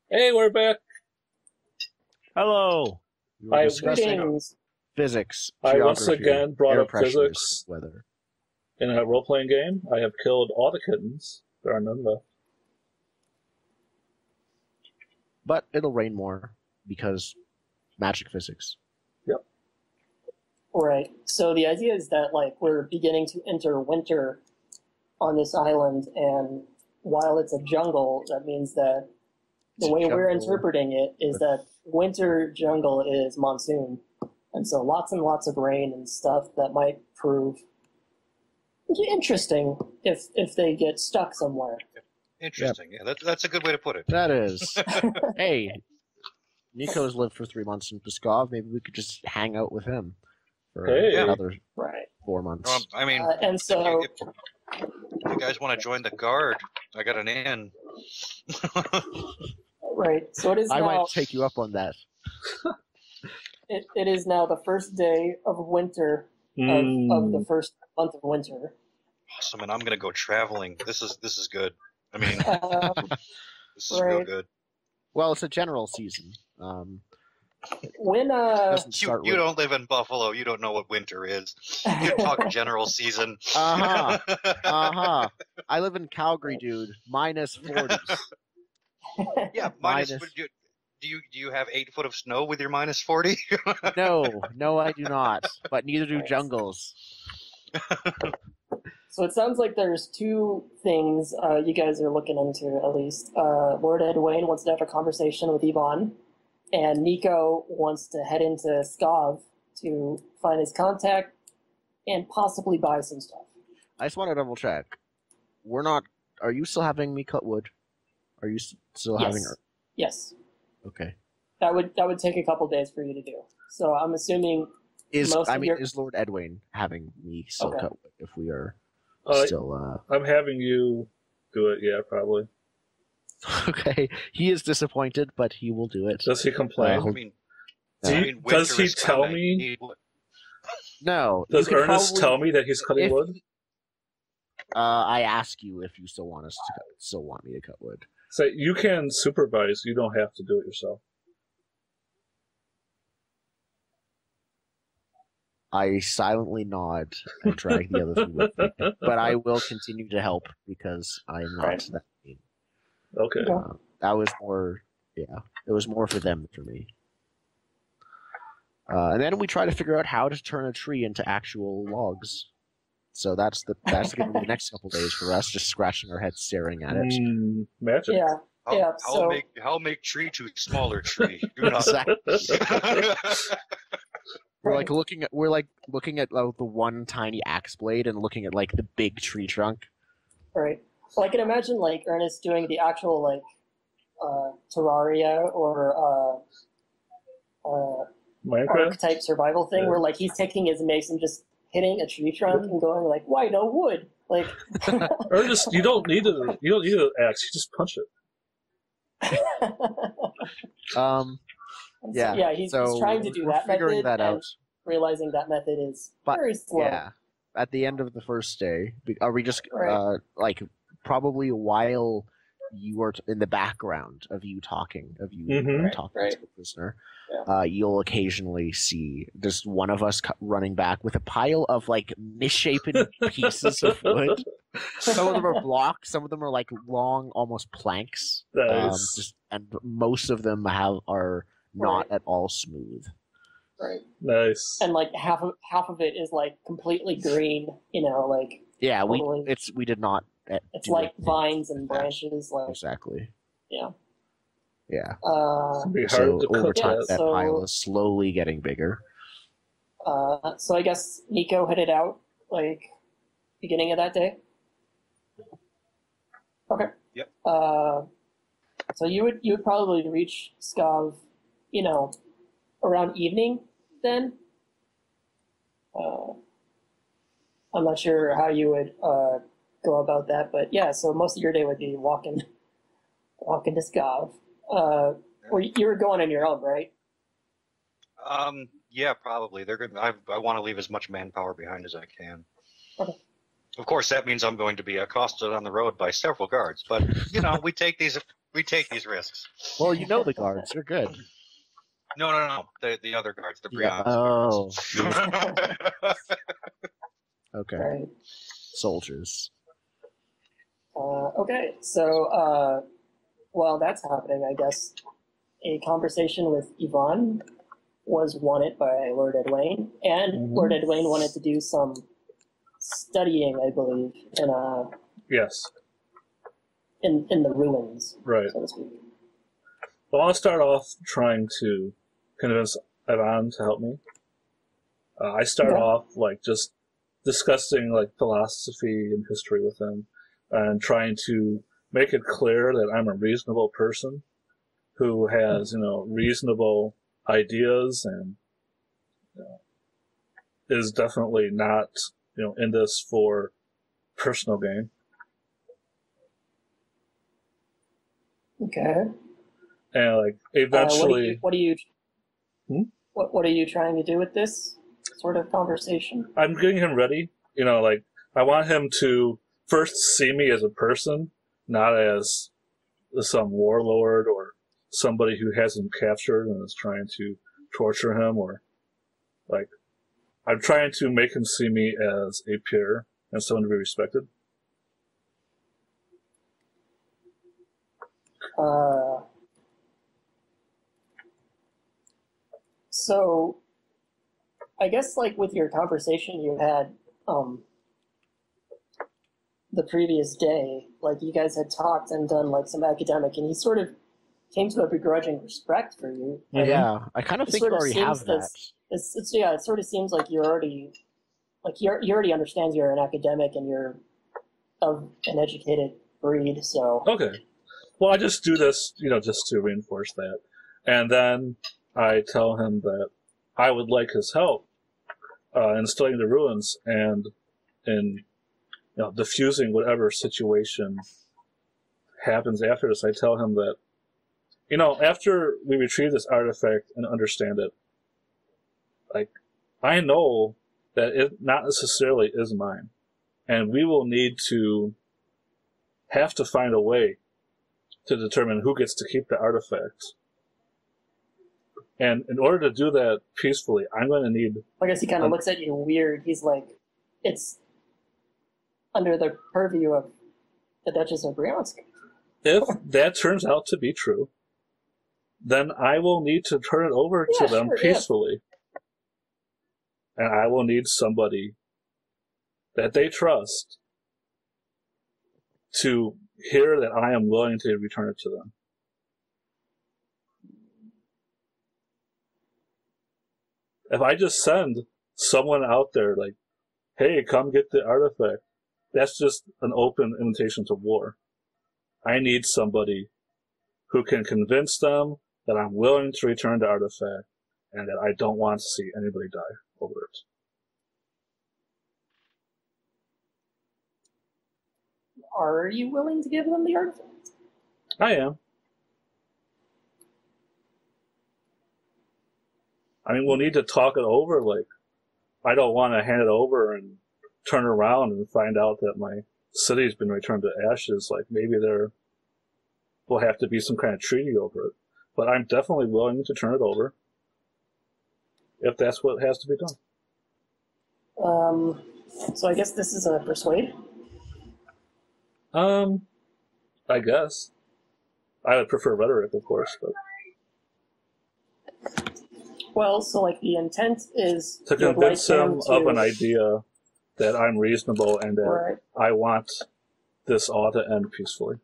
Hey, we're back. Hello. We were I discussing Greetings. physics, I once geography, again brought air up pressures, physics weather. in a role-playing game. I have killed all the kittens. There are none left. But it'll rain more because magic physics. Yep. Right. So the idea is that we're beginning to enter winter on this island, and while it's a jungle, that means that the way we're interpreting it is that winter jungle is monsoon, and so lots and lots of rain and stuff that might prove interesting if they get stuck somewhere. Interesting. Yeah, that's a good way to put it. That is. Hey, Nico's lived for 3 months in Pskov. Maybe we could just hang out with him for another Right. 4 months. I mean, and so if you guys want to join the guard, I got an inn. right. So it is I now. might take you up on that. It is now the first day of winter of the first month of winter. Awesome, and I'm gonna go traveling. This is good. I mean, this is real right. good. Well, it's a general season. When You don't live in Buffalo. You don't know what winter is. You talk general season. I live in Calgary, dude. Minus 40s. Yeah, minus. Do you have 8 foot of snow with your minus 40? No, I do not. But neither do jungles. So it sounds like there's two things you guys are looking into, at least. Lord Edwayne wants to have a conversation with Yvonne, and Nico wants to head into Skov to find his contact and possibly buy some stuff. I just want to double check. Are you still having me cut wood? Are you still having her? Yes. Okay. That would take a couple days for you to do. So I'm assuming is Lord Edwayne having me still cut wood if we are still I'm having you do it, yeah, probably. Okay. He is disappointed, but he will do it. Does he complain? Does he tell me? No. Does Ernest tell me that he's cutting wood? I ask you if you still want me to cut wood. So you can supervise. You don't have to do it yourself. I silently nod and drag the other two with me, but I will continue to help because I am not that mean. Okay. That was more, it was more for them than for me. And then we try to figure out how to turn a tree into actual logs. So that's going to be the next couple days for us, just scratching our heads, staring at it. Magic. Yeah. How make tree to smaller tree? Do not. Exactly. We're looking at the one tiny axe blade and looking at the big tree trunk. Right. Well, I can imagine Ernest doing the actual Terraria or archetype survival thing where he's taking his mace and just hitting a tree trunk and going why no wood? Ernest, you don't need an axe. You just punch it. Yeah, he's trying to do that figuring method that out. Realizing that method is very slow. Yeah, at the end of the first day, are we just probably while you are in the background of you talking to the prisoner, you'll occasionally see just one of us running back with a pile of misshapen pieces of wood. Some of them are blocks, some of them are long, almost planks. Nice. And most of them are not at all smooth. Right. Nice. And half of it is completely green. Yeah, totally. we did not. It's vines and branches. Exactly. Yeah. Yeah. So over time, that pile is slowly getting bigger. So I guess Nico headed out beginning of that day. Okay. Yep. So you would probably reach Skov, around evening then. I'm not sure how you would go about that, but yeah. So most of your day would be walking to Skov. You were going on your own, right? Yeah, probably. They're good. I want to leave as much manpower behind as I can. Okay. Of course, that means I'm going to be accosted on the road by several guards, but we take these We take these risks. Well, you know the guards. You're good. No. The other guards, the Yeah. Brian's guards. Okay. Right. Soldiers. Okay, so while that's happening, I guess a conversation with Yvonne was wanted by Lord Edwayne, and Lord Edwayne wanted to do some studying, I believe, Yes. in the ruins, Right. so to speak. Well, I'll start off trying to convince Ivan to help me. I start off like just discussing like philosophy and history with him, and trying to make it clear that I'm a reasonable person who has, reasonable ideas and is definitely not, in this for personal gain. Okay. And like eventually, what are you trying to do with this sort of conversation? I'm getting him ready. I want him to first see me as a person, not as some warlord or somebody who has him captured and is trying to torture him, or like I'm trying to make him see me as a peer and someone to be respected. So I guess like with your conversation you had the previous day, like you guys had talked and done like some academic, and he sort of came to a begrudging respect for you. Yeah, I kind of think you already have that. It sort of seems like you already understands you're an academic and you're of an educated breed. So okay, well I just do this, just to reinforce that, and then I tell him that I would like his help in studying the ruins and in diffusing whatever situation happens after this. I tell him that, after we retrieve this artifact and understand it, like, I know that it not necessarily is mine. And we will have to find a way to determine who gets to keep the artifact. And in order to do that peacefully, I'm going to need... I guess he kind of looks at you weird. He's like, it's under the purview of the Duchess of Bryansk. If that turns out to be true, then I will need to turn it over to them peacefully. Yeah. And I will need somebody that they trust to hear that I am willing to return it to them. If I just send someone out there like, hey, come get the artifact, that's just an open invitation to war. I need somebody who can convince them that I'm willing to return the artifact and that I don't want to see anybody die over it. Are you willing to give them the artifact? I am. I mean, we'll need to talk it over. Like, I don't want to hand it over and turn around and find out that my city's been returned to ashes. Like, maybe there will have to be some kind of treaty over it. But I'm definitely willing to turn it over if that's what has to be done. So I guess this is a persuade? I guess. I would prefer rhetoric, of course, but... Well, so like the intent is to convince him of an idea that I'm reasonable and that I want this all to end peacefully.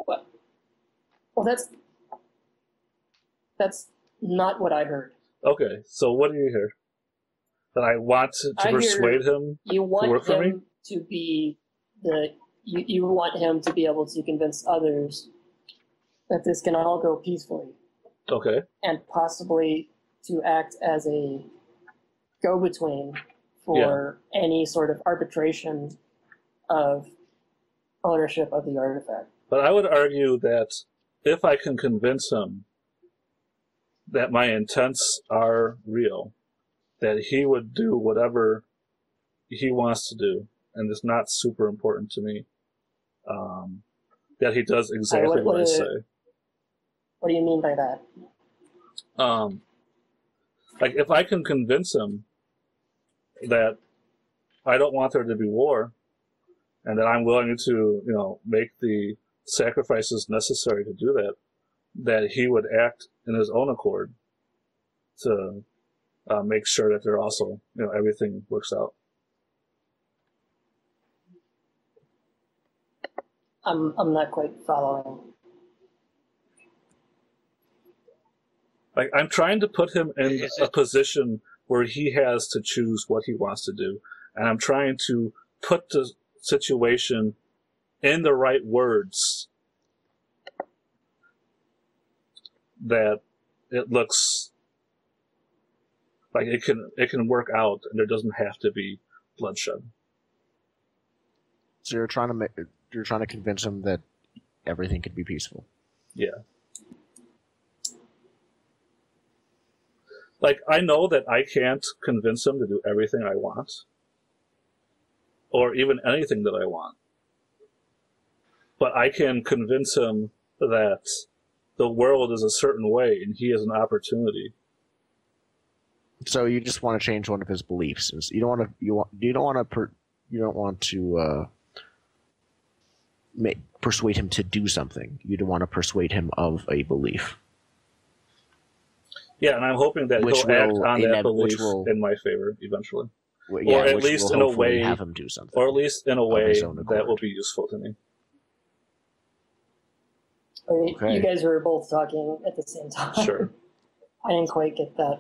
Well, that's not what I heard. Okay, so what do you hear? That I want to persuade him to work for me? You want him to be able to convince others that this can all go peacefully. Okay. And possibly to act as a go-between for any sort of arbitration of ownership of the artifact. But I would argue that if I can convince him that my intents are real, that he would do whatever he wants to do, and it's not super important to me, that he does exactly what I say. What do you mean by that? Like, if I can convince him that I don't want there to be war, and that I'm willing to, make the sacrifices necessary to do that, that he would act in his own accord to make sure that they're also, everything works out. I'm not quite following. Like, I'm trying to put him in a position where he has to choose what he wants to do, and I'm trying to put the situation in the right words that it looks like it can work out, and there doesn't have to be bloodshed. So you're trying to convince him that everything could be peaceful. Yeah. Like, I know that I can't convince him to do everything I want, or even anything that I want. But I can convince him that the world is a certain way, and he has an opportunity. So you just want to change one of his beliefs. You don't want to persuade him to do something. You don't want to persuade him of a belief. Yeah, and I'm hoping that he'll act on that belief in my favor eventually. Or at least in a way, have him do something. Or at least in a way that will be useful to me. Okay. You guys were both talking at the same time. Sure. I didn't quite get that.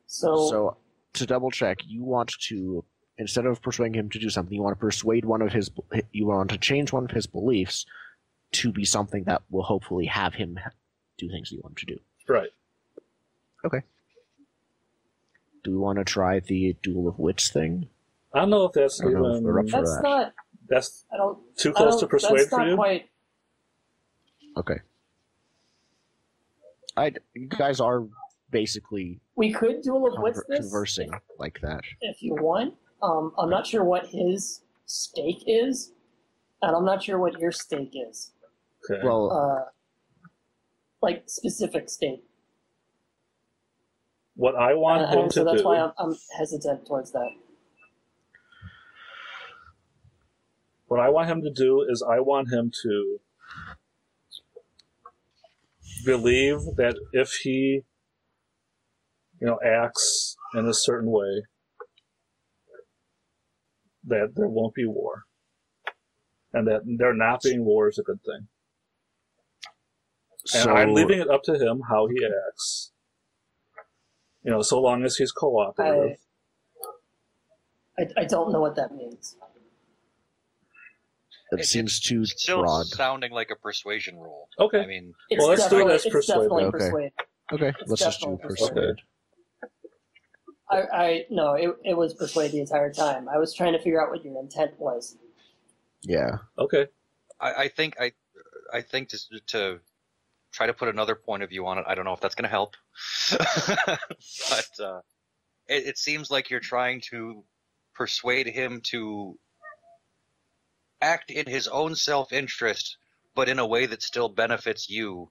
So to double check, you want to, instead of persuading him to do something, you want to change one of his beliefs to be something that will hopefully have him do things you want him to do. Right. Okay. Do we want to try the duel of wits thing? I don't know if that's That's too close to persuade for you? Quite... Okay. You guys are basically... We could duel of wits this? Conversing like that. If you want. I'm not sure what his stake is, and I'm not sure what your stake is. Okay. Well... like, specific stake. What I want him to do... So that's why I'm hesitant towards that. What I want him to do is I want him to believe that if he, acts in a certain way, that there won't be war. And that there not being war is a good thing. And I'm leaving it up to him how he acts. So long as he's cooperative. I don't know what that means. It seems too still broad. sounding like a persuasion roll. Okay. I mean, let's do it as persuade. Okay, let's just do persuade. No, it was persuade the entire time. I was trying to figure out what your intent was. Yeah. Okay. I think to try to put another point of view on it, I don't know if that's going to help. But it seems like you're trying to persuade him to act in his own self-interest, but in a way that still benefits you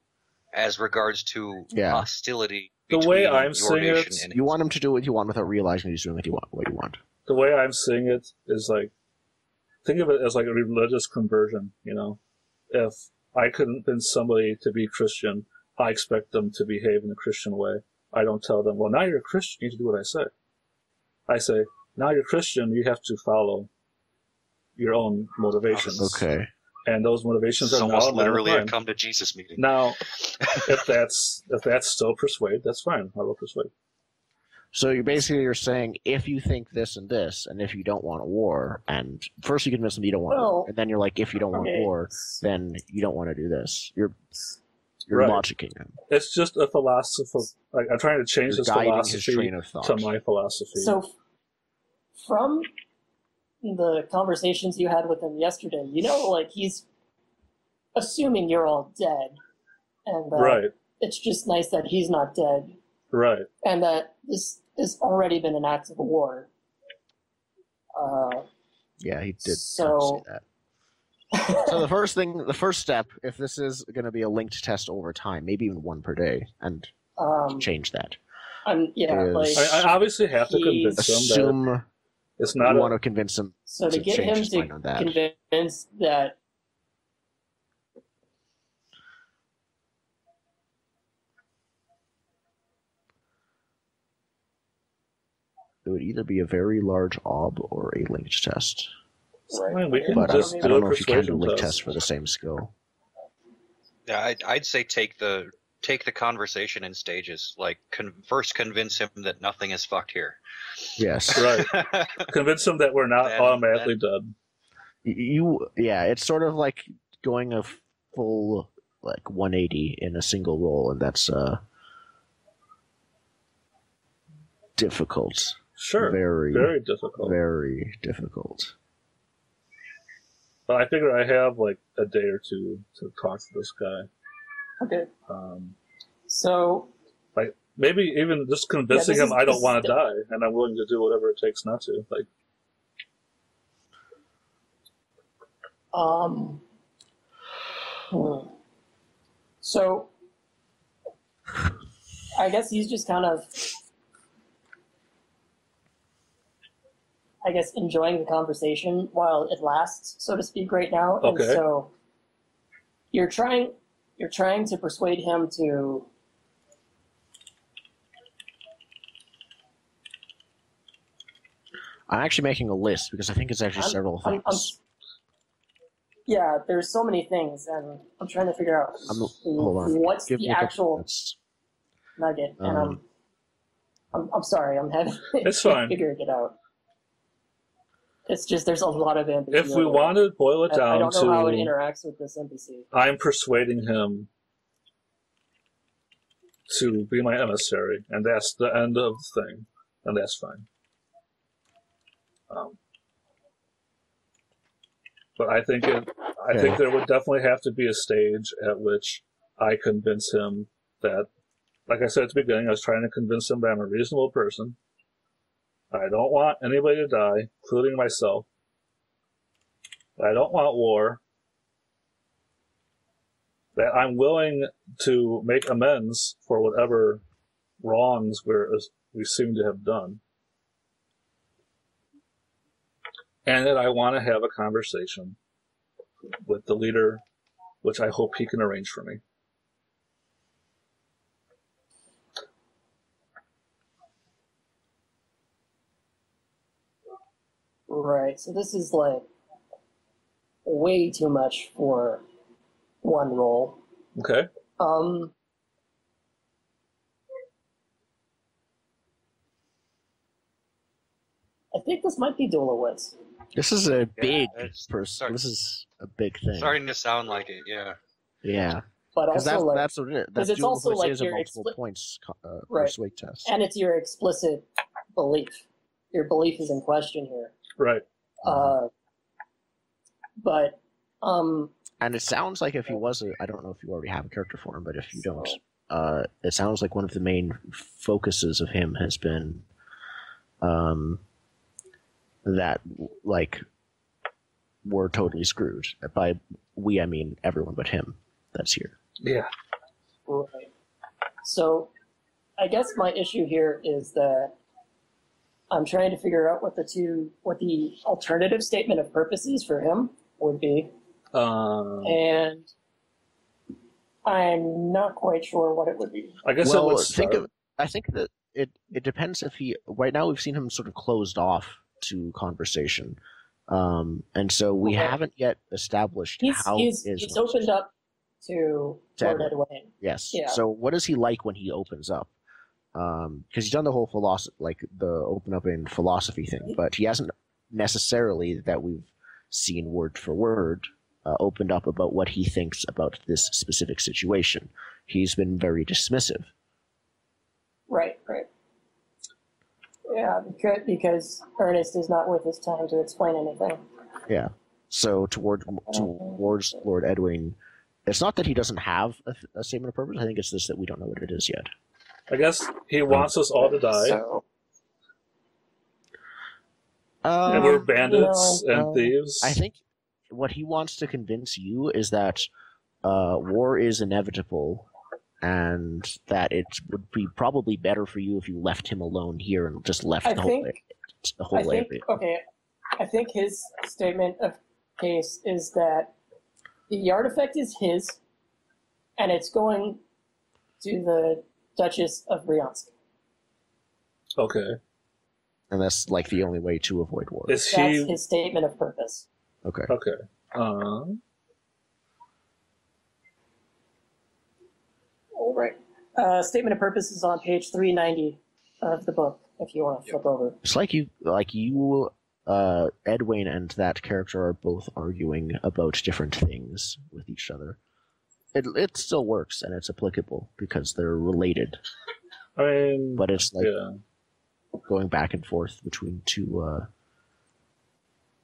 as regards to hostility between the way I'm your nation it, and you want him to do what you want without realizing he's doing what you want. The way I'm seeing it is like, think of it as like a religious conversion, If I couldn't convince somebody to be Christian, I expect them to behave in a Christian way. I don't tell them, well, now you're a Christian, you need to do what I say. I say, now you're Christian, you have to follow your own motivations. Okay. And those motivations are almost literally a come to Jesus meeting. Now, if that's still persuade, that's fine. I will persuade. So you're saying if you think this and this, and if you don't want a war, and first you convince them you don't want war, and then you're like, if you don't want war, then you don't want to do this. You're logicking him. It's just a philosophy. Like, I'm trying to change his philosophy to my philosophy. So, from the conversations you had with him yesterday, he's assuming you're all dead, and it's just nice that he's not dead, right? And that this has already been an act of war. Yeah, he did say that. So the first step, if this is going to be a linked test over time, maybe even one per day, and change that. I obviously have to convince him that it's not. You want to convince him. So to get him to convince that. It would either be a very large ob or a linked test. Right. We can but just I don't know if you can do linked test for the same skill. Yeah, I'd say take the conversation in stages. Like, first convince him that nothing is fucked here. Yes. Right. Convince him that we're not automatically dead. It's sort of like going a full 180 in a single roll, and that's difficult. Sure. Very difficult. Very difficult. But I figure I have a day or two to talk to this guy. Okay. So. Maybe even just convincing him I don't want to die, and I'm willing to do whatever it takes not to. So. I guess he's just kind of. Enjoying the conversation while it lasts, so to speak, right now. Okay. And so you're trying to persuade him to I'm actually making a list because I think it's actually several things. There's so many things, and I'm trying to figure out what's the actual nugget. And I'm sorry, I'm having it's fine. figuring it out. It's just there's a lot of ambiguity. If we want to boil it down I don't know how it interacts with this NPC. I'm persuading him to be my emissary, and that's the end of the thing, and that's fine. But I think think there would definitely have to be a stage at which I convince him that, like I said at the beginning, I was trying to convince him that I'm a reasonable person. I don't want anybody to die, including myself. I don't want war. That I'm willing to make amends for whatever wrongs we seem to have done. And that I want to have a conversation with the leader, which I hope he can arrange for me. Right, so this is way too much for one roll. Okay. I think this might be Duel of Wits. This is a big person. This is a big thing. Starting to sound like it, yeah. Yeah. But also, that's what it is. That's it's also your multiple points persuade test. And it's your explicit belief. Your belief is in question here. Right. But and it sounds like if he was I don't know if you already have a character for him, but if you don't, it sounds like one of the main focuses of him has been that we're totally screwed. By we, I mean everyone but him that's here. Yeah. Right. So I guess my issue here is that I'm trying to figure out what the alternative statement of purposes for him would be. And I'm not quite sure what it would be. I guess I think that it depends if right now we've seen him sort of closed off to conversation. And so we haven't yet established how he's opened up to Lord Edwin. Yes. Yeah. So what is he like when he opens up? Because he's done the whole the open up in philosophy thing, but he hasn't necessarily, that we've seen word for word, opened up about what he thinks about this specific situation. He's been very dismissive. Right. Yeah, because Ernest is not worth his time to explain anything. Yeah. So towards Lord Edwin, it's not that he doesn't have a statement of purpose. I think it's just that we don't know what it is yet. I guess he wants us all to die. So, and we're bandits and thieves. I think what he wants to convince you is that war is inevitable, and that it would be probably better for you if you left him alone here and just left the whole area. Okay, I think his statement of case is that the artifact is his, and it's going to the Duchess of Bryansk. Okay. And that's like the only way to avoid war. That's his statement of purpose. Okay. Okay. All right. Statement of purpose is on page 390 of the book, if you want to flip over. It's like you, Edwin and that character are both arguing about different things with each other. It still works, and it's applicable because they're related. I mean, but it's like going back and forth between two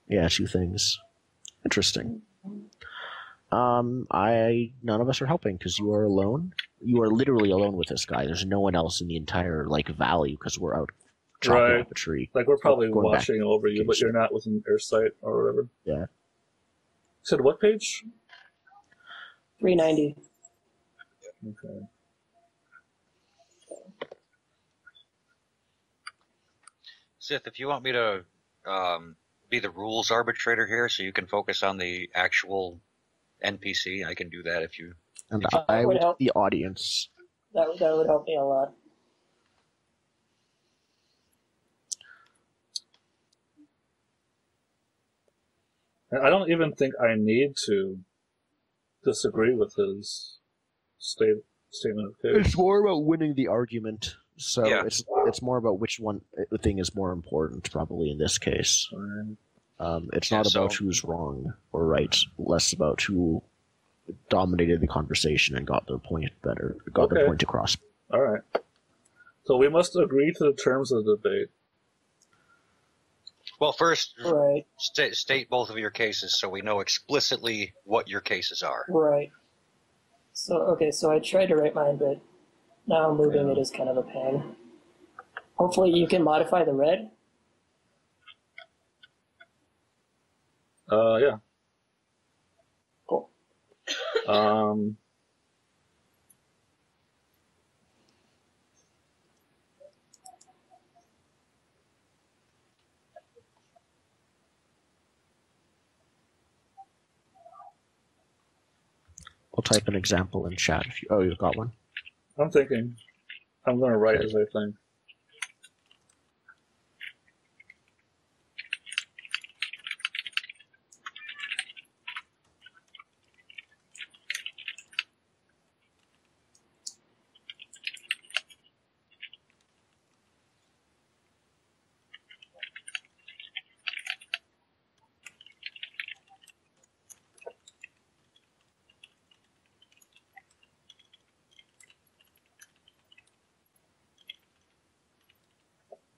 things. Interesting. None of us are helping because you are alone. You are literally alone with this guy. There's no one else in the entire valley because we're out chopping up a tree. Like we're probably watching over you, but you're not within airsight or whatever. Yeah. You said what page? 390. Okay. Sith, if you want me to be the rules arbitrator here so you can focus on the actual NPC, I can do that if you... And I would help the audience. That would help me a lot. I don't even think I need to disagree with his statement of case. It's more about winning the argument. So it's more about which one thing is more important, probably in this case. It's not about who's wrong or right, less about who dominated the conversation and got their point better, their point across. All right. So we must agree to the terms of the debate. Well, first, state both of your cases so we know explicitly what your cases are. Right. So I tried to write mine, but now moving it is kind of a pain. Hopefully you can modify the red. Yeah. Cool. I'll type an example in chat if you... Oh, you've got one? I'm thinking. I'm going to write as I think.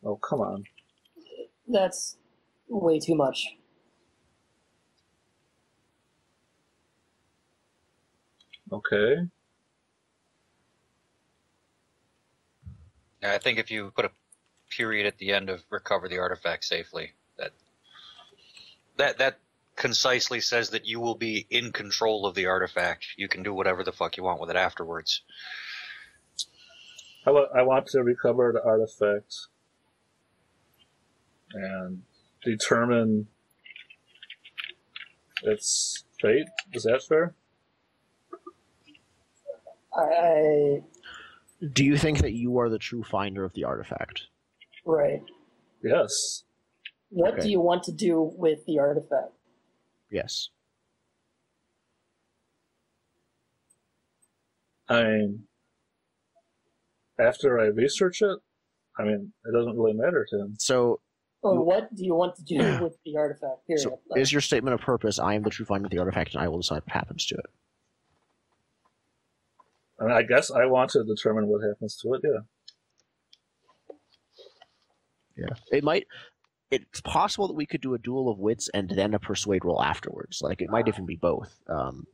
Oh, come on. That's way too much. Okay. I think if you put a period at the end of recover the artifact safely, that concisely says that you will be in control of the artifact. You can do whatever the fuck you want with it afterwards. I want to recover the artifact and determine its fate. Is that fair? Do you think that you are the true finder of the artifact? Right. Yes. What do you want to do with the artifact? Yes. After I research it, it doesn't really matter to him. So... what do you want to do with the artifact? Period. So is your statement of purpose, I am the true finder of the artifact and I will decide what happens to it? I guess I want to determine what happens to it, yeah. It's possible that we could do a duel of wits and then a persuade roll afterwards. It might even be both.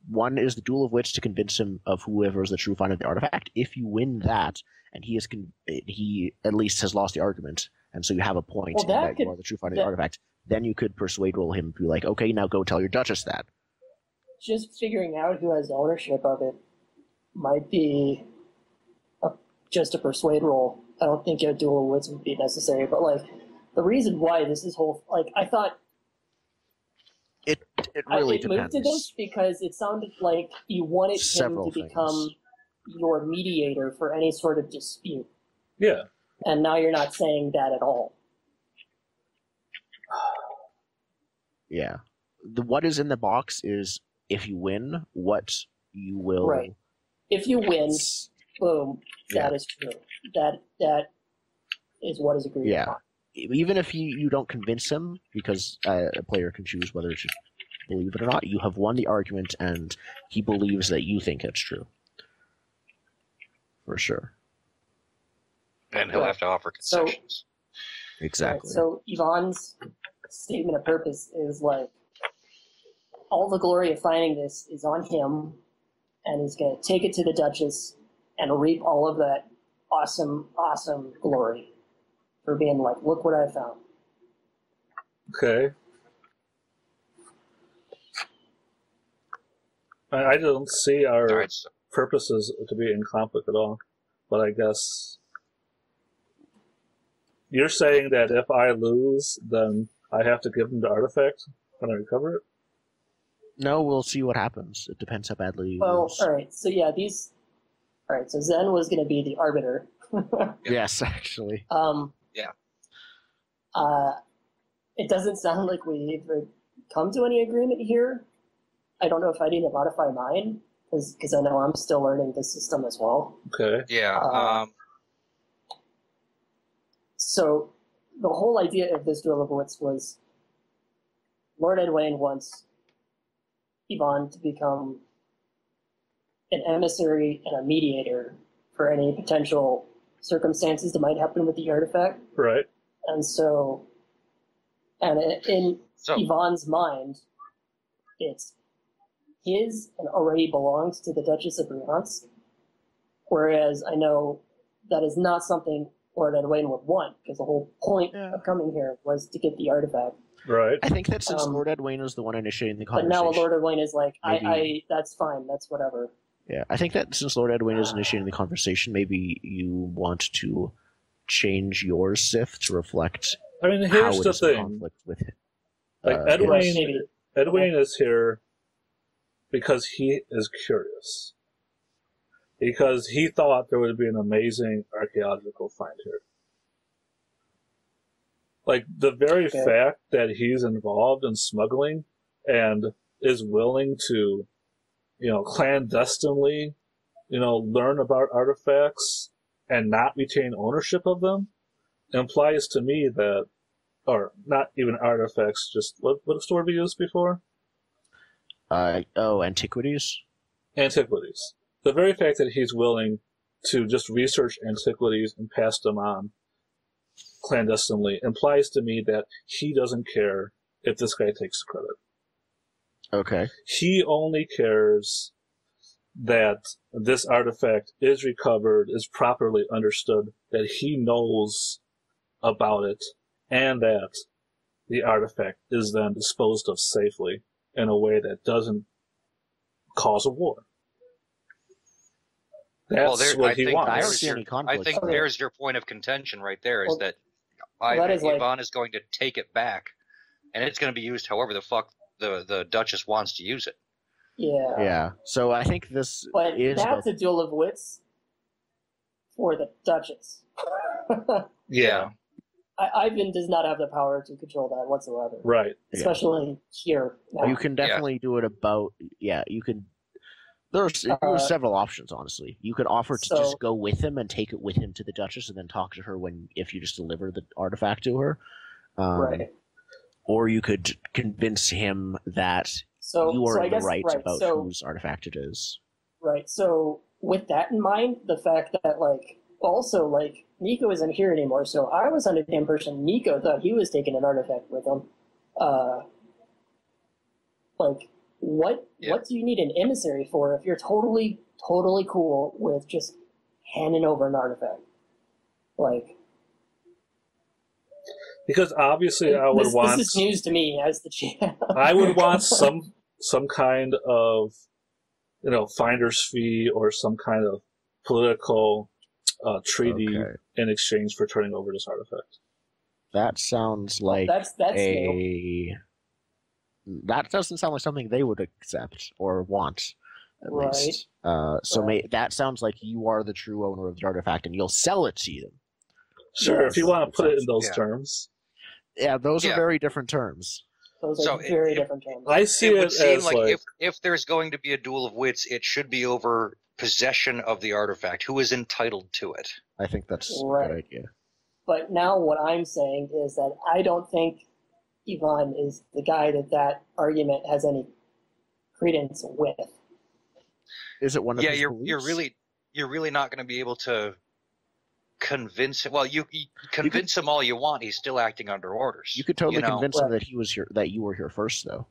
One is the duel of wits to convince him of whoever is the true finder of the artifact. If you win that, and he at least has lost the argument, and so you have a point in that you are the true finder of the artifact, then you could persuade roll him and be like, okay, now go tell your Duchess that. Just figuring out who has ownership of it might be just a persuade roll. I don't think a duel of wits would be necessary, but like the reason why this is whole like I thought it really it moved to this because it sounded like you wanted Several him to become your mediator for any sort of dispute. Yeah. And now you're not saying that at all. Yeah. What is in the box is if you win, what you will. Right. If you win, boom, that is true. That is what is agreed upon. Even if you don't convince him, because a player can choose whether to believe it or not, you have won the argument and he believes that you think it's true. For sure. And he'll have to offer concessions. Exactly. Right, so Yvonne's statement of purpose is like, all the glory of finding this is on him, and he's going to take it to the Duchess and reap all of that awesome, awesome glory for being like, look what I found. Okay. I don't see our purposes to be in conflict at all, but I guess you're saying that if I lose, then I have to give him the artifact when I recover it? No, we'll see what happens. It depends how badly you lose. All right. So yeah, all right. So Zen was going to be the arbiter. Yes, actually. Yeah. It doesn't sound like we've come to any agreement here. I don't know if I need to modify mine because I know I'm still learning the system as well. Okay. Yeah. So the whole idea of this duel of wits was Lord Edwayne wants Yvonne to become an emissary and a mediator for any potential circumstances that might happen with the artifact. Right. And so, in Yvonne's mind, it's his and already belongs to the Duchess of Briance, whereas I know that is not something Lord Edwayne would want, because the whole point of coming here was to get the artifact. Right. I think that since Lord Edwayne was the one initiating the conversation... But now Lord Edwayne is like, maybe... that's fine, that's whatever. Yeah, I think that since Lord Edwayne is initiating the conversation, maybe you want to change your Sith to reflect here's the thing. With Edwayne is here because he is curious. Because he thought there would be an amazing archaeological find here. Like, the very fact that he's involved in smuggling and is willing to, clandestinely, learn about artifacts and not retain ownership of them implies to me that, or not even artifacts, just, what's the word we used before? Antiquities? Antiquities. The very fact that he's willing to just research antiquities and pass them on clandestinely implies to me that he doesn't care if this guy takes the credit. Okay. He only cares that this artifact is recovered, is properly understood, that he knows about it, and that the artifact is then disposed of safely in a way that doesn't cause a war. That's what he wants. I don't see any conflict. I think there's your point of contention right there, is that Yvonne is going to take it back, and it's going to be used however the fuck the Duchess wants to use it. Yeah. Yeah. So I think this is... But that's a duel of wits for the Duchess. Yeah. Ivan does not have the power to control that whatsoever. Right. Especially here. Now. You can definitely do it about... Yeah, you can... There's several options, honestly. You could offer to just go with him and take it with him to the Duchess and then talk to her if you just deliver the artifact to her. Right. Or you could convince him that you are in the right about whose artifact it is. Right. So with that in mind, the fact that, Nico isn't here anymore, so I was under the impression Nico thought he was taking an artifact with him. What do you need an emissary for if you're totally cool with just handing over an artifact? Because obviously I would want... This is news to me as the GM. I would want some kind of, finder's fee or some kind of political treaty in exchange for turning over this artifact. That sounds like that's a... That doesn't sound like something they would accept or want, at least. That sounds like you are the true owner of the artifact and you'll sell it to them. Sure, if you want to put it in those terms. Yeah, those are very different terms. Those are very different terms. I see it would seem as like if there's going to be a duel of wits, it should be over possession of the artifact. Who is entitled to it? I think that's a good idea. But now what I'm saying is that I don't think Ivan is the guy that argument has any credence with. Is it one of his you're beliefs? you're really not going to be able to convince him. Well, you convince him all you want. He's still acting under orders. You could totally convince him that he was here, that you were here first, though,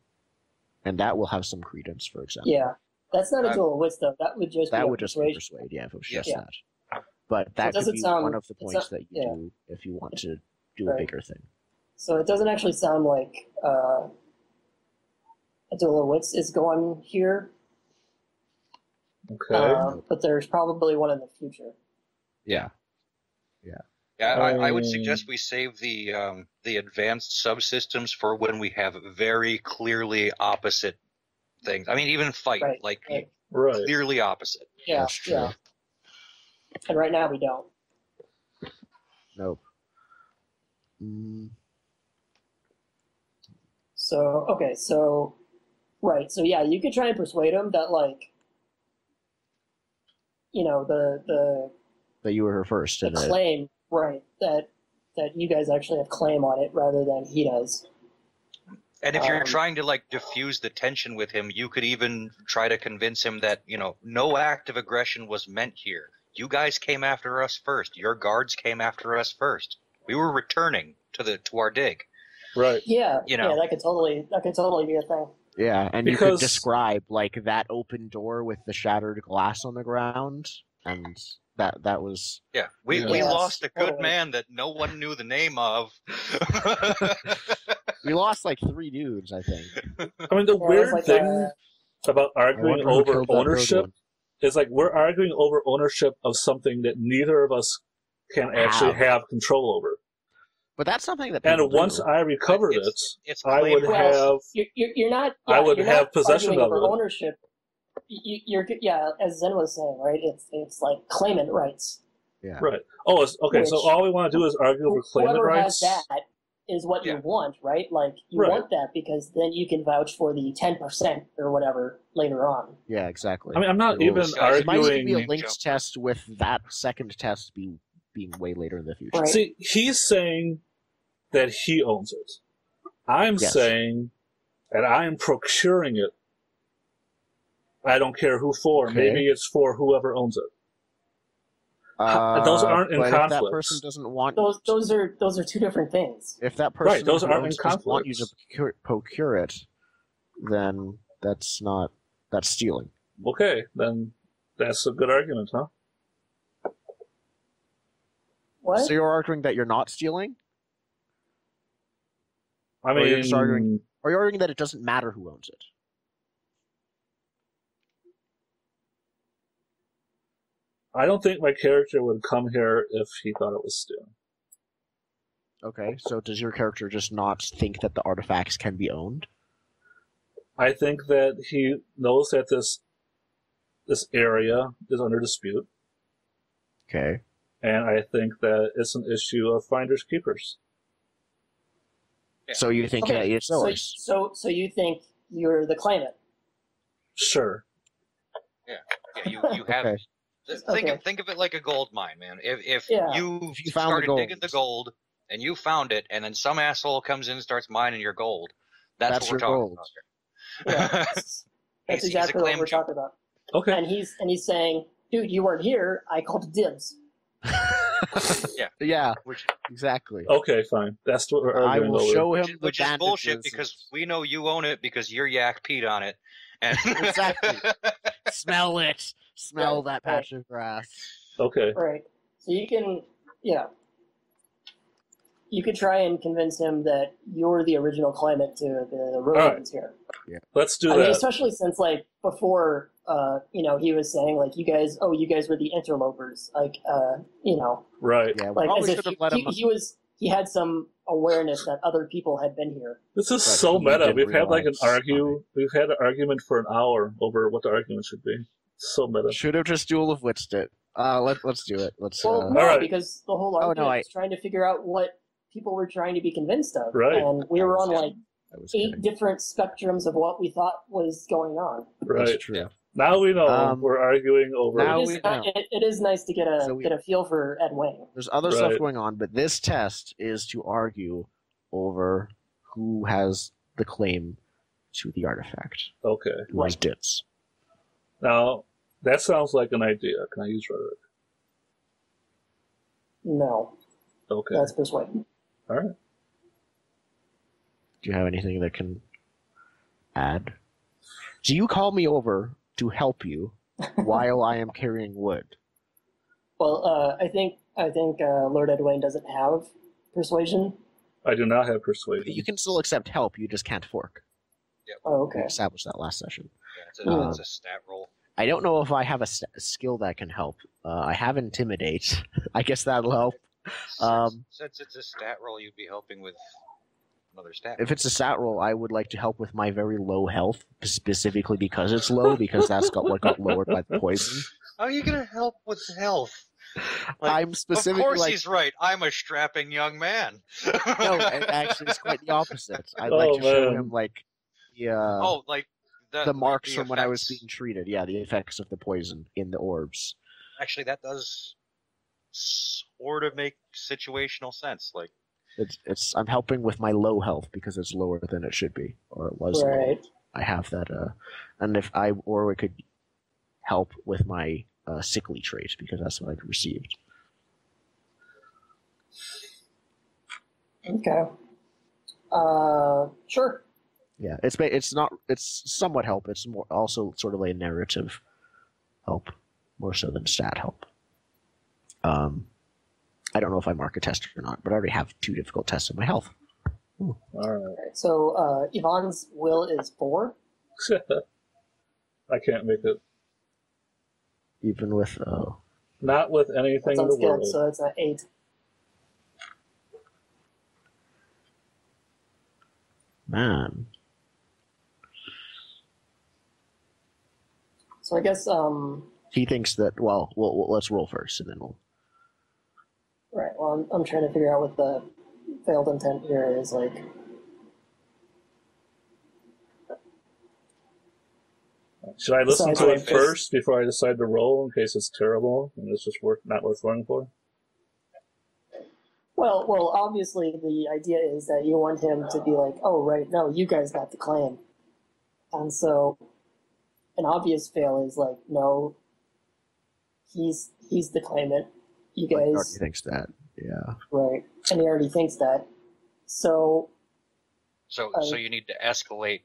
and that will have some credence. For example. Yeah, that's not a duel of wits, though. That would just be persuade. Yeah, if it was just that. But that could be one of the points that you do if you want to do a bigger thing. So it doesn't actually sound like a duel of wits is going here. Okay. But there's probably one in the future. Yeah. I would suggest we save the advanced subsystems for when we have very clearly opposite things. I mean, even fight, clearly opposite. Yeah, that's true. Yeah. And right now we don't. Nope. So yeah, you could try and persuade him that that you were here first. The claim, that you guys actually have claim on it rather than he does. And if you're trying to diffuse the tension with him, you could even try to convince him that no act of aggression was meant here. You guys came after us first. Your guards came after us first. We were returning to our dig. Right. Yeah. Yeah, that could totally be a thing. Yeah, and you could describe that open door with the shattered glass on the ground, and that was... Yeah, we lost a good man that no one knew the name of. We lost 3 dudes, I think. I mean, the weird thing about arguing over ownership is we're arguing over ownership of something that neither of us can actually have control over. But that's something that once I recovered I would have. You're not. I would have possession of it. Ownership. You're as Zen was saying, right? It's like claimant rights. Yeah. Right. Oh, okay. So all we want to do is argue over claimant rights. Whoever has that is what you want, right? You want that because then you can vouch for the 10% or whatever later on. Yeah, exactly. I mean, I'm not even arguing. It might be a linked test with that second test being way later in the future. Right. See, he's saying that he owns it. I'm saying that I am procuring it. I don't care who for. Okay. Maybe it's for whoever owns it. Those aren't in conflict. If that person doesn't want those are two different things. If that person those aren't in conflict. Doesn't want you to procure it, then that's stealing. Okay, then that's a good argument, huh? What? So you're arguing that you're not stealing? I mean, or you're arguing that it doesn't matter who owns it? I don't think my character would come here if he thought it was stealing. Okay, so does your character just not think that the artifacts can be owned? I think that he knows that this area is under dispute. Okay. And I think that it's an issue of finders keepers. Yeah. So you think that it's yours? So you think you're the claimant? Sure. Yeah. You have. Okay. Think of it like a gold mine, man. If you started digging the gold and you found it, and then some asshole comes in and starts mining your gold, that's what we're talking about here. Yeah. That's exactly what we're talking about. Okay. And he's saying, dude, you weren't here. I called dibs. Yeah. Exactly. Okay, fine. That's what we're arguing over. I will show him which is bullshit because we know you own it because your yak peed on it. And exactly. Smell it. Smell that patch of grass. Okay. Right. So you can, you could try and convince him that you're the original claimant to the ruins here. Yeah. Let's do I that. mean, especially since like before, he was saying like you guys were the interlopers, like Right. Yeah, we like probably as if should have let him. he had some awareness that other people had been here. This is But so he meta. didn't We've had like realize. We've had an argument for an hour over what the argument should be. So meta. Should have just duel of witsed it. Let's do it. Let's. Well, no, Alright. because the whole Oh, argument no, is trying to figure out what people were trying to be convinced of, Right. and we were on like I was 8 kidding. different spectrums of what we thought was going on. Right. That's true. Now we know we're arguing over. now It is, we know. it is nice to get a So we- get a feel for Ed Wing. There's other stuff Right. going on, but this test is to argue over who has the claim to the artifact. Okay. Who has dibs. Now that sounds like an idea. Can I use rhetoric? No, Okay. that's persuading. All right. Do you have anything that can add? Do you call me over to help you while I am carrying wood? Well, I think Lord Edwin doesn't have persuasion. I do not have persuasion. You can still accept help, you just can't fork. Oh, We okay. established that last session. Yeah, it's a stat roll. I don't know if I have a skill that can help. I have Intimidate. I guess that'll help. Since it's a stat roll, you'd be helping with another stat. If it's a stat roll, I would like to help with my very low health, specifically because it's low, because that's what got lowered by the poison. How are you going to help with health? Like, I'm specifically of course like, he's right. I'm a strapping young man. no, actually, it's quite the opposite. I'd like to show him like the marks the from when I was effects. being treated. Yeah, the effects of the poison in the orbs. Actually, that does sort of make situational sense. Like, I'm helping with my low health because it's lower than it should be, or it was. Right. Low. I have that, and we could help with my sickly trait because that's what I received. Okay. Sure. Yeah, it's somewhat help. It's more also sort of a narrative help, more so than stat help. I don't know if I mark a test or not, but I already have 2 difficult tests of my health. All right. Alright, so Yvonne's will is 4. I can't make it. Even with Not with anything That's in the unskilled, world. so it's an 8. man, So I guess he thinks that. Well, let's roll first, and then we'll. right. Well, I'm trying to figure out what the failed intent here is like. Should I listen Besides to what it I just- first before I decide to roll in case it's terrible and it's just not worth rolling for? Well, obviously the idea is that you want him to be like, oh, right, no, you guys got the claim. And so an obvious fail is like, no, he's the claimant. You Like, he guys, already thinks that. Yeah. right, and he already thinks that. So, so you need to escalate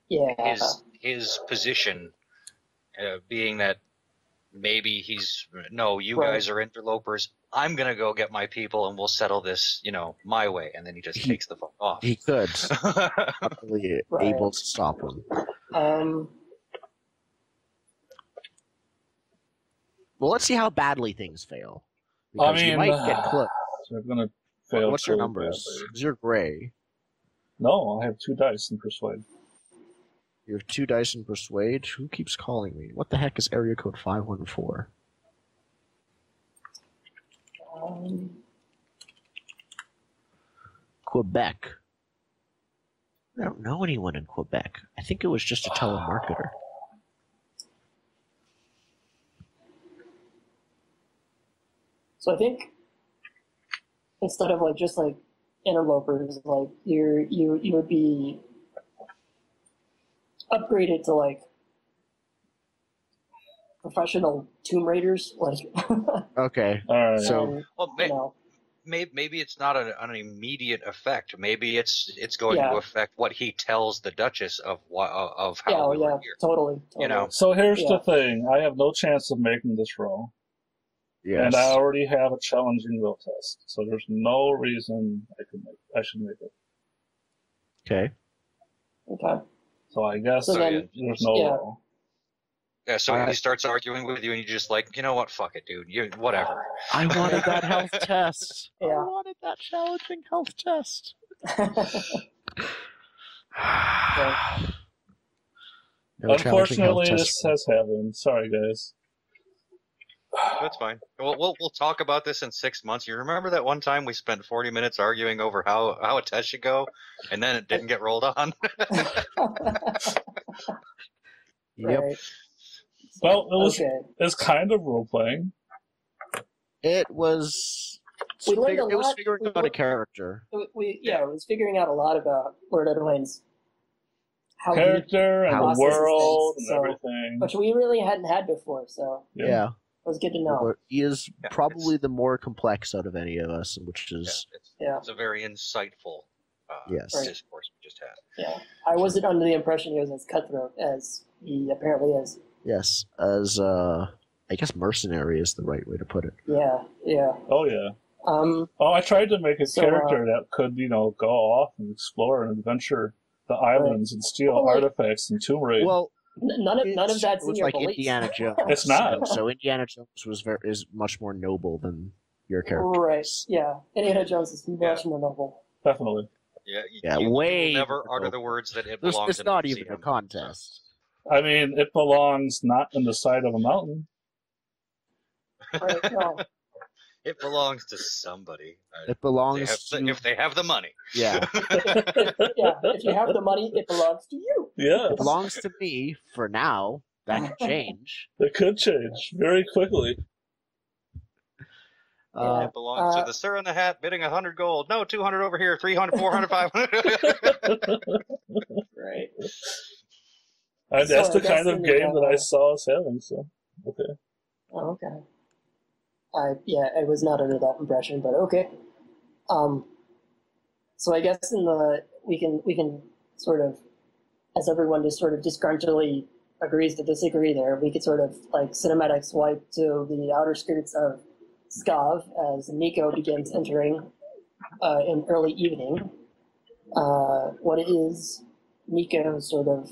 yeah. his position, being that maybe you Right. guys are interlopers. I'm gonna go get my people and we'll settle this, my way. And then he just takes the fuck off. He could. Not really Right. able to stop him. Well, let's see how badly things fail. I Because you mean, might get close. They're gonna fail. What's your so numbers? badly. 'Cause you're gray. No, I have 2 dice in persuade. You have 2 dice in persuade. Who keeps calling me? What the heck is area code 514? Quebec. I don't know anyone in Quebec. I think it was just a telemarketer. So I think instead of like just like interlopers, like you would be upgraded to like professional tomb raiders, like Okay. All right. So- and, Well, you know, maybe it's not an immediate effect. Maybe it's going Yeah. to affect what he tells the Duchess of how yeah, we were yeah, here. totally. You know. So here's Yeah. the thing. I have no chance of making this roll. Yes. And I already have a challenging will test, so there's no reason I should make it. Okay. Okay. So I guess So then, there's no yeah. roll. Yeah, so Alright. he starts arguing with you, and you're just like, you know what, fuck it, dude. Whatever. I wanted that health test. I Yeah. wanted that challenging health test. No challenging health Unfortunately, test. this has happened. Sorry, guys. That's fine. We'll talk about this in 6 months. You remember that one time we spent 40 minutes arguing over how a test should go, and then it didn't get rolled on? Yep. Right. Well, Okay. it's kind of role playing. It was. We learned a It was lot. figuring out a character. It was figuring out a lot about Lord Edwin's how Character and the processes world things, and so- everything. which we really hadn't had before. So Yeah. it was good to know. But he is Yeah, probably the more complex out of any of us, which is Yeah. It's a very insightful Yes. discourse we just had. Yeah, I wasn't under the impression he was as cutthroat as he apparently is. yes, as I guess mercenary is the right way to put it. Yeah, yeah. Oh, yeah. Um, Oh, I tried to make a So, character that could, go off and explore and adventure the islands and steal Well, like- artifacts and tomb raid. Well, none of that's it in was your like beliefs. Indiana Jones. It's not. So Indiana Jones is much more noble than your character. Right. is. Yeah. Indiana Jones is much Yeah. more noble. Definitely. Yeah, Yeah, you way will never more utter the words that it There's- belongs It's in not a even a museum. contest. I mean, it belongs not in the side of a mountain. Right. No. It belongs to somebody. It belongs to If they have the money. yeah. Yeah. If you have the money, it belongs to you. Yes. It belongs to me for now. That can change. It could change very quickly. It belongs to the sir in the hat bidding 100 gold. No, 200 over here, 300, 400, 500. Right. That's So I the guess kind of in the, game that I saw us having, so, okay. Oh, okay. I was not under that impression, but okay. So I guess we can sort of, as everyone just sort of disgruntledly agrees to disagree there, we could sort of like cinematic swipe to the outer skirts of Skav as Nico begins entering in early evening. What is Nico's sort of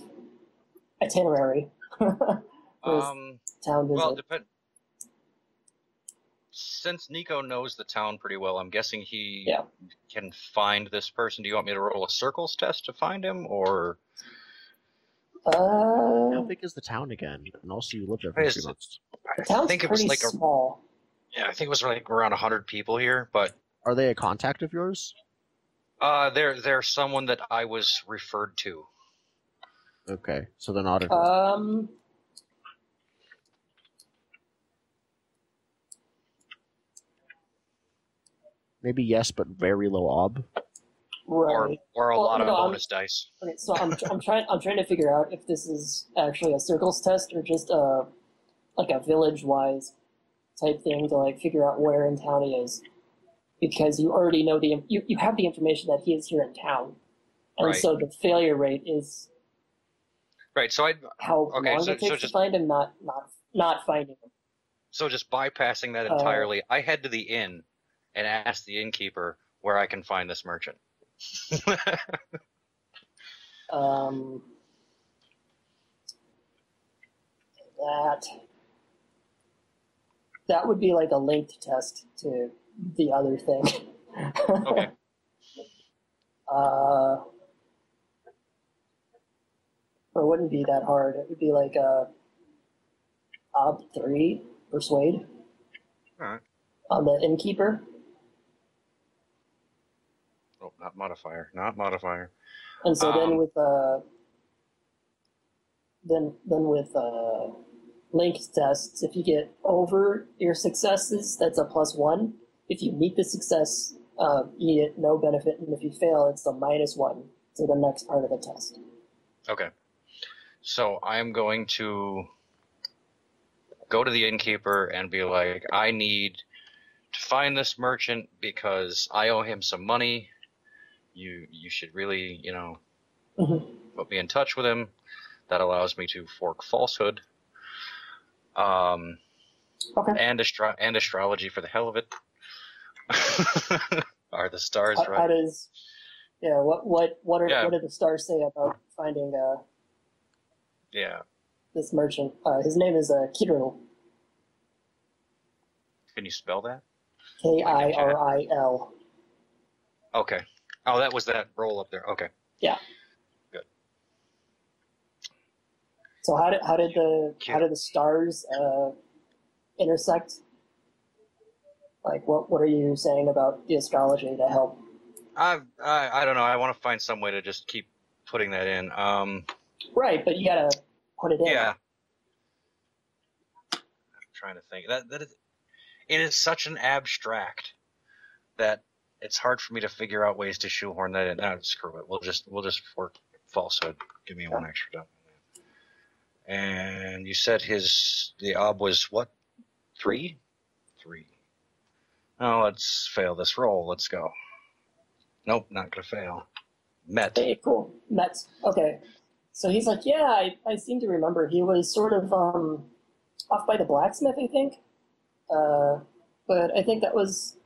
itinerary for his town visit? Well, since Nico knows the town pretty well, I'm guessing he can find this person. Do you want me to roll a circles test to find him, or? How big is the town again? And also, you lived there for 3 months. The town's I think it was pretty like small. I think it was like around 100 people here, but Are they a contact of yours? they're someone that I was referred to. Okay, so they're not. A Maybe yes, but very low ob. Right. Or a lot of no, bonus dice. Okay, so I'm trying to figure out if this is actually a circles test or just like a village wise type thing to like figure out where in town he is, because you already know you have the information that he is here in town, and Right. so the failure rate is Right. So how long it takes to find him, not finding him. So just bypassing that entirely, I head to the inn and ask the innkeeper where I can find this merchant. That would be like a linked test to the other thing. Okay. Or it wouldn't be that hard. It would be like a Ob 3 persuade. Alright. On the innkeeper. Oh, not modifier. Not modifier. And so then with linked tests, if you get over your successes, that's a +1. If you meet the success, you get no benefit, and if you fail, it's a -1 to the next part of the test. Okay. So I'm going to go to the innkeeper and be like, I need to find this merchant because I owe him some money. You should really, put me in touch with him. That allows me to fork falsehood. Okay. And astrology for the hell of it. Are the stars right? How does? Yeah. What do the stars say about finding this merchant? His name is Kiril. Can you spell that? Kiril. Okay. Oh, that was that roll up there. Okay. Yeah. Good. So how did the stars intersect? Like, what are you saying about the astrology to help? I don't know. I want to find some way to just keep putting that in. Right, but you gotta put it in. Yeah. I'm trying to think. It is such an abstract that it's hard for me to figure out ways to shoehorn that in. No, screw it. We'll just work falsehood. Give me one extra dot. And you said the ob was what? 3? 3. Oh, let's fail this roll. Let's go. Nope, not gonna fail. Met. Hey, cool. Met. Okay. So he's like, yeah, I seem to remember he was sort of off by the blacksmith, I think. But I think that was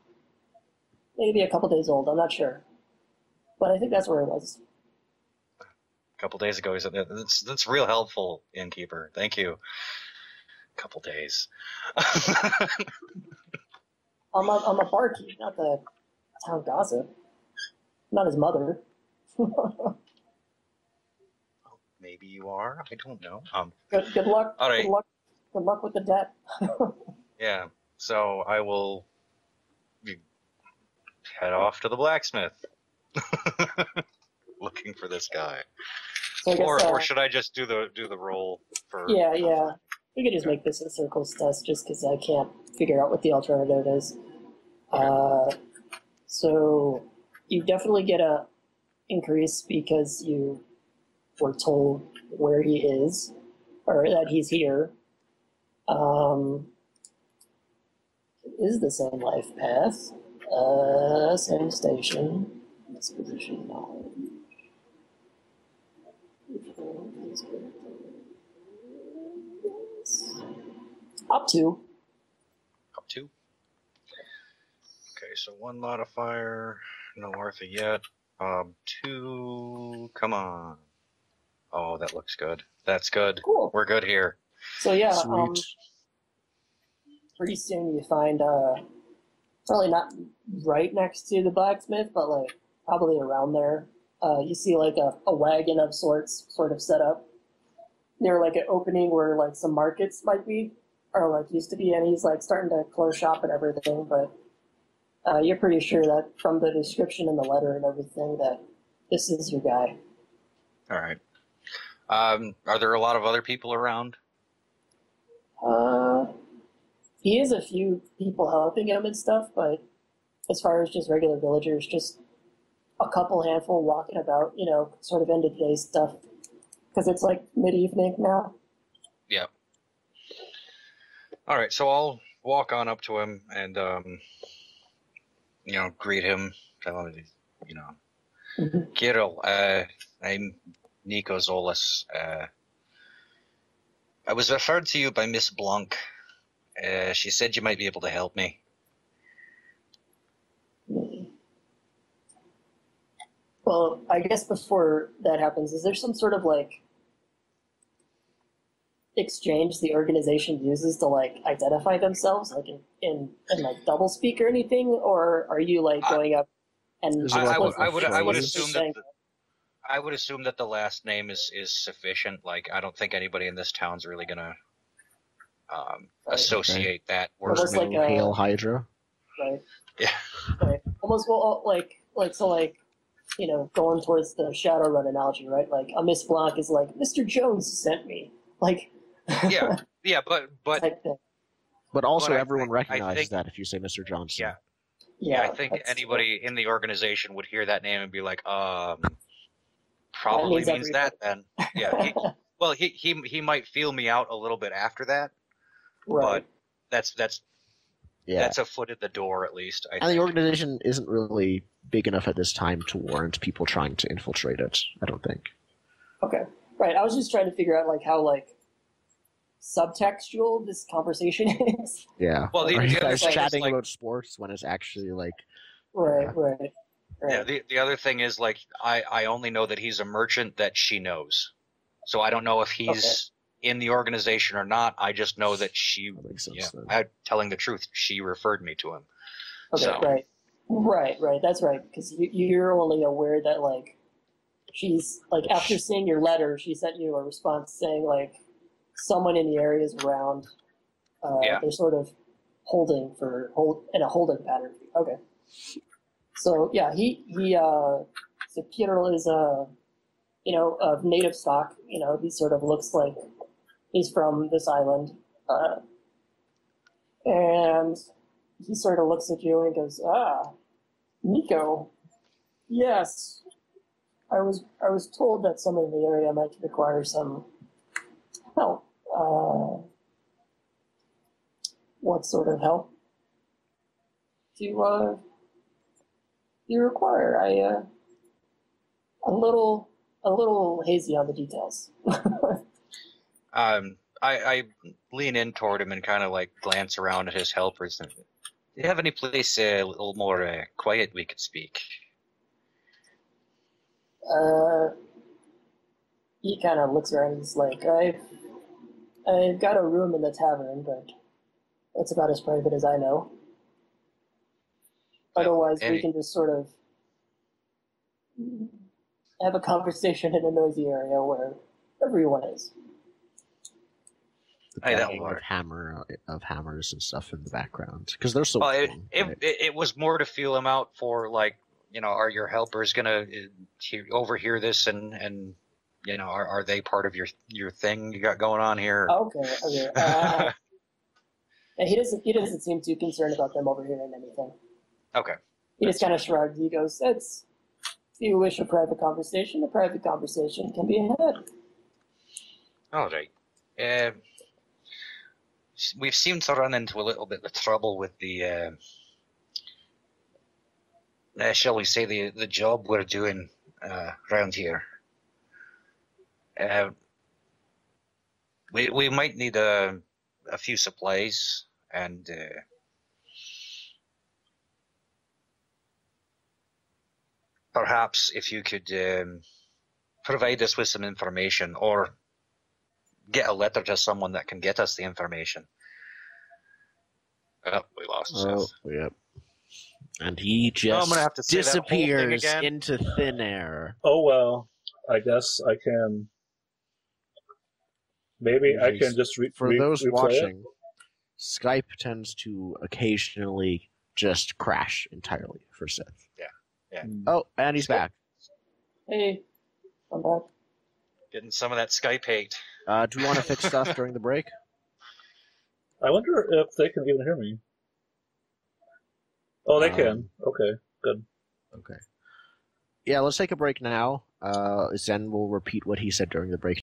maybe a couple days old. I'm not sure. But I think that's where it was. A couple days ago, he said that's real helpful, innkeeper. Thank you. A couple days. I'm a barkeep, not the town gossip. Not his mother. Maybe you are. I don't know. Good luck. All right. Good luck with the debt. Yeah. So I will head off to the blacksmith, looking for this guy. So or should I just do the roll for? Yeah. We could just make this a circles test, just because I can't figure out what the alternative is. Okay. So you definitely get a increase because you were told where he is, or that he's here. It is the same life path, same station, disposition knowledge. Up to. Okay, so 1 modifier, no Arthur yet. 2, come on. Oh, that looks good. That's good. Cool. We're good here. So yeah, pretty soon you find, probably not right next to the blacksmith, but like probably around there. You see like a wagon of sorts sort of set up near like an opening where like some markets might be, or like used to be, and he's like starting to close shop and everything, but you're pretty sure that from the description in the letter and everything that this is your guy. All right. Are there a lot of other people around? He has a few people helping him and stuff, but as far as just regular villagers, just a couple handful walking about, sort of end of day stuff. Because it's like mid-evening now. Yeah. All right, so I'll walk on up to him and, greet him. Tell him, Kirill, I'm Nico Zolas. I was referred to you by Miss Blanc. She said you might be able to help me. Well, I guess before that happens, is there some sort of like exchange the organization uses to like identify themselves, like in like doublespeak or anything, or are you like going up and I would assume that I would assume that the last name is sufficient. Like, I don't think anybody in this town's really gonna associate that word. Almost like Hail Hydra. Right. Yeah. Right. Almost going towards the Shadowrun analogy, right? Like a Miss Blanc is like Mr. Jones sent me, like. yeah, but also everyone recognizes that if you say Mr. Johnson. Yeah, I think anybody in the organization would hear that name and be like, probably means that then. Yeah. He might feel me out a little bit after that, right. But that's a foot at the door at least. I think. The organization isn't really big enough at this time to warrant people trying to infiltrate it, I don't think. Okay. Right. I was just trying to figure out like how like subtextual this conversation is. Yeah. Well, Are you guys thing is, chatting like, about sports when it's actually like? Right. yeah. The other thing is like I only know that he's a merchant that she knows, so I don't know if he's in the organization or not. I just know that she. That makes sense, Yeah, then. telling the truth, she referred me to him. Okay, So. right. That's right. Because you're only aware that like she's like after seeing your letter, she sent you a response saying like someone in the area is around. They're sort of holding in a holding pattern. Okay. So yeah, so Piero is of native stock. He sort of looks like he's from this island, and he sort of looks at you and goes, Nico, yes, I was told that someone in the area might require some help. What sort of help do you require? A little hazy on the details. I lean in toward him and kind of like glance around at his helpers. And, do you have any place a little more quiet we could speak? He kind of looks around and he's like, I've got a room in the tavern, but that's about as private as I know. Otherwise, we can just sort of have a conversation in a noisy area where everyone is. The banging of hammers and stuff in the background because they're so. Well, it was more to feel him out for like, are your helpers gonna overhear this and are they part of your thing you got going on here? Okay. And he doesn't seem too concerned about them overhearing anything. Okay. He just kind of shrugged. He goes, if you wish a private conversation can be had. All right. We've seemed to run into a little bit of trouble with the, shall we say, the job we're doing around here. We might need a few supplies and perhaps if you could provide us with some information or get a letter to someone that can get us the information. Oh, we lost Seth. Yep. And he just I'm gonna have to say disappears that whole thing again. into thin air. Oh well, I guess I can. Maybe I can just for those watching. It. Skype tends to occasionally just crash entirely for Seth. Yeah. Oh, and he's back. Hey, I'm back. Getting some of that Skype hate. Do we want to fix stuff during the break? I wonder if they can even hear me. Oh, they can. Okay, good. Okay. Yeah, let's take a break now. Zen will repeat what he said during the break